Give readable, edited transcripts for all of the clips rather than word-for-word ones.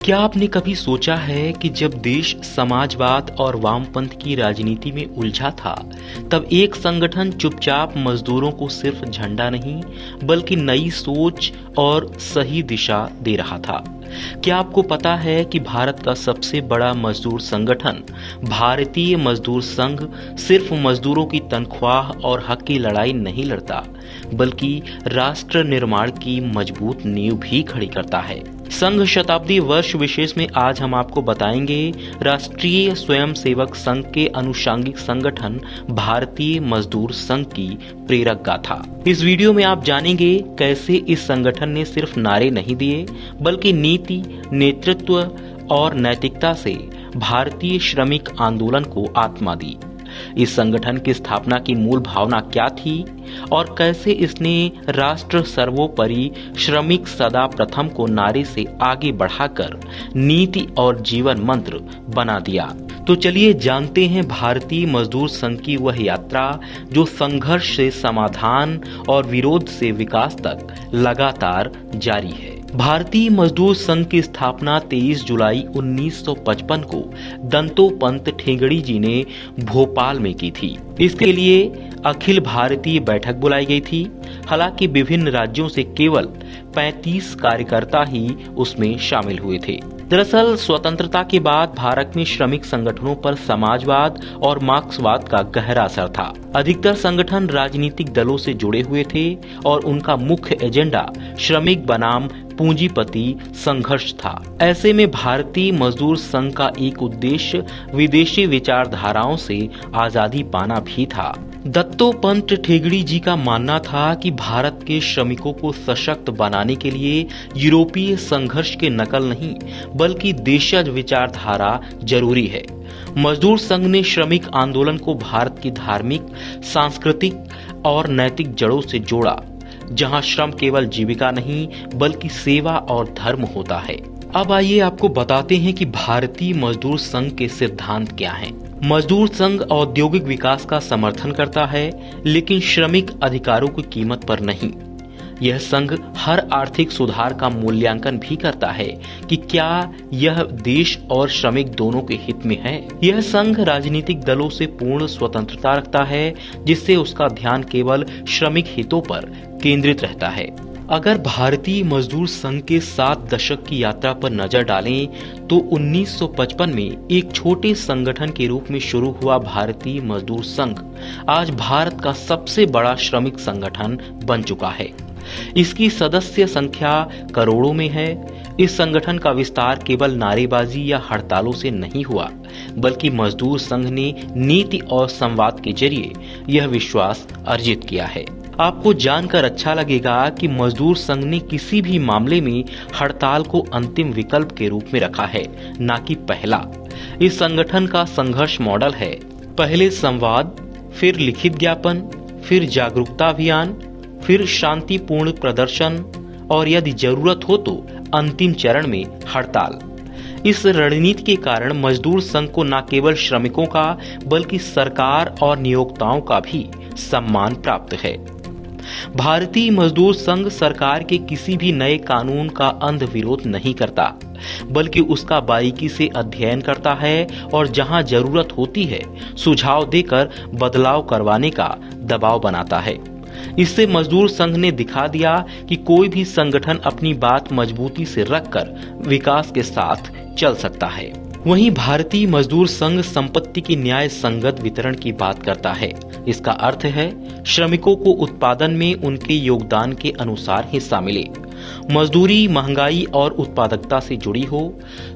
क्या आपने कभी सोचा है कि जब देश समाजवाद और वामपंथ की राजनीति में उलझा था, तब एक संगठन चुपचाप मजदूरों को सिर्फ झंडा नहीं, बल्कि नई सोच और सही दिशा दे रहा था। क्या आपको पता है कि भारत का सबसे बड़ा मजदूर संगठन भारतीय मजदूर संघ सिर्फ मजदूरों की तनख्वाह और हक की लड़ाई नहीं लड़ता, बल्कि राष्ट्र निर्माण की मजबूत नींव भी खड़ी करता है। संघ शताब्दी वर्ष विशेष में आज हम आपको बताएंगे राष्ट्रीय स्वयंसेवक संघ के अनुषंगिक संगठन भारतीय मजदूर संघ की प्रेरक गाथा। इस वीडियो में आप जानेंगे कैसे इस संगठन ने सिर्फ नारे नहीं दिए, बल्कि नीति, नेतृत्व और नैतिकता से भारतीय श्रमिक आंदोलन को आत्मा दी। इस संगठन की स्थापना की मूल भावना क्या थी और कैसे इसने राष्ट्र सर्वोपरि श्रमिक सदा प्रथम को नारे से आगे बढ़ाकर नीति और जीवन मंत्र बना दिया। तो चलिए जानते हैं भारतीय मजदूर संघ की वह यात्रा जो संघर्ष से समाधान और विरोध से विकास तक लगातार जारी है। भारतीय मजदूर संघ की स्थापना 23 जुलाई 1955 को दंतोपंत ठेंगड़ी जी ने भोपाल में की थी। इसके लिए अखिल भारतीय बैठक बुलाई गई थी। हालांकि विभिन्न राज्यों से केवल 35 कार्यकर्ता ही उसमें शामिल हुए थे। दरअसल स्वतंत्रता के बाद भारत में श्रमिक संगठनों पर समाजवाद और मार्क्सवाद का गहरा असर था। अधिकतर संगठन राजनीतिक दलों से जुड़े हुए थे और उनका मुख्य एजेंडा श्रमिक बनाम पूंजीपति संघर्ष था। ऐसे में भारतीय मजदूर संघ का एक उद्देश्य विदेशी विचारधाराओं से आजादी पाना भी था। दत्तोपंत ठेंगड़ी जी का मानना था कि भारत के श्रमिकों को सशक्त बनाने के लिए यूरोपीय संघर्ष के नकल नहीं, बल्कि देशज विचारधारा जरूरी है। मजदूर संघ ने श्रमिक आंदोलन को भारत की धार्मिक, सांस्कृतिक और नैतिक जड़ों से जोड़ा, जहां श्रम केवल जीविका नहीं बल्कि सेवा और धर्म होता है। अब आइए आपको बताते हैं कि भारतीय मजदूर संघ के सिद्धांत क्या हैं। मजदूर संघ औद्योगिक विकास का समर्थन करता है, लेकिन श्रमिक अधिकारों की कीमत पर नहीं। यह संघ हर आर्थिक सुधार का मूल्यांकन भी करता है कि क्या यह देश और श्रमिक दोनों के हित में है। यह संघ राजनीतिक दलों से पूर्ण स्वतंत्रता रखता है, जिससे उसका ध्यान केवल श्रमिक हितों पर केंद्रित रहता है। अगर भारतीय मजदूर संघ के 7 दशक की यात्रा पर नजर डालें तो 1955 में एक छोटे संगठन के रूप में शुरू हुआ भारतीय मजदूर संघ आज भारत का सबसे बड़ा श्रमिक संगठन बन चुका है। इसकी सदस्य संख्या करोड़ों में है। इस संगठन का विस्तार केवल नारेबाजी या हड़तालों से नहीं हुआ, बल्कि मजदूर संघ ने नीति और संवाद के जरिए यह विश्वास अर्जित किया है। आपको जानकर अच्छा लगेगा कि मजदूर संघ ने किसी भी मामले में हड़ताल को अंतिम विकल्प के रूप में रखा है, न कि पहला। इस संगठन का संघर्ष मॉडल है: पहले संवाद, फिर लिखित ज्ञापन, फिर जागरूकता अभियान, फिर शांतिपूर्ण प्रदर्शन और यदि जरूरत हो तो अंतिम चरण में हड़ताल। इस रणनीति के कारण मजदूर संघ को न केवल श्रमिकों का बल्कि सरकार और नियोक्ताओं का भी सम्मान प्राप्त है। भारतीय मजदूर संघ सरकार के किसी भी नए कानून का अंध विरोध नहीं करता, बल्कि उसका बारीकी से अध्ययन करता है और जहां जरूरत होती है सुझाव देकर बदलाव करवाने का दबाव बनाता है। इससे मजदूर संघ ने दिखा दिया कि कोई भी संगठन अपनी बात मजबूती से रखकर विकास के साथ चल सकता है। वहीं भारतीय मजदूर संघ संपत्ति की न्याय संगत वितरण की बात करता है। इसका अर्थ है श्रमिकों को उत्पादन में उनके योगदान के अनुसार हिस्सा मिले। मजदूरी महंगाई और उत्पादकता से जुड़ी हो।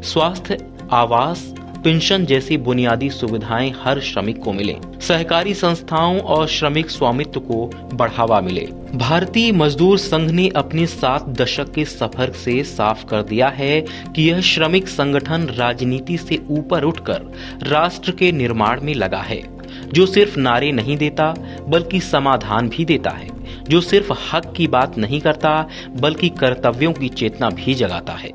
स्वास्थ्य, आवास, पेंशन जैसी बुनियादी सुविधाएं हर श्रमिक को मिले। सहकारी संस्थाओं और श्रमिक स्वामित्व को बढ़ावा मिले। भारतीय मजदूर संघ ने अपने 7 दशक के सफर से साफ कर दिया है कि यह श्रमिक संगठन राजनीति से ऊपर उठकर राष्ट्र के निर्माण में लगा है, जो सिर्फ नारे नहीं देता बल्कि समाधान भी देता है, जो सिर्फ हक की बात नहीं करता बल्कि कर्तव्यों की चेतना भी जगाता है।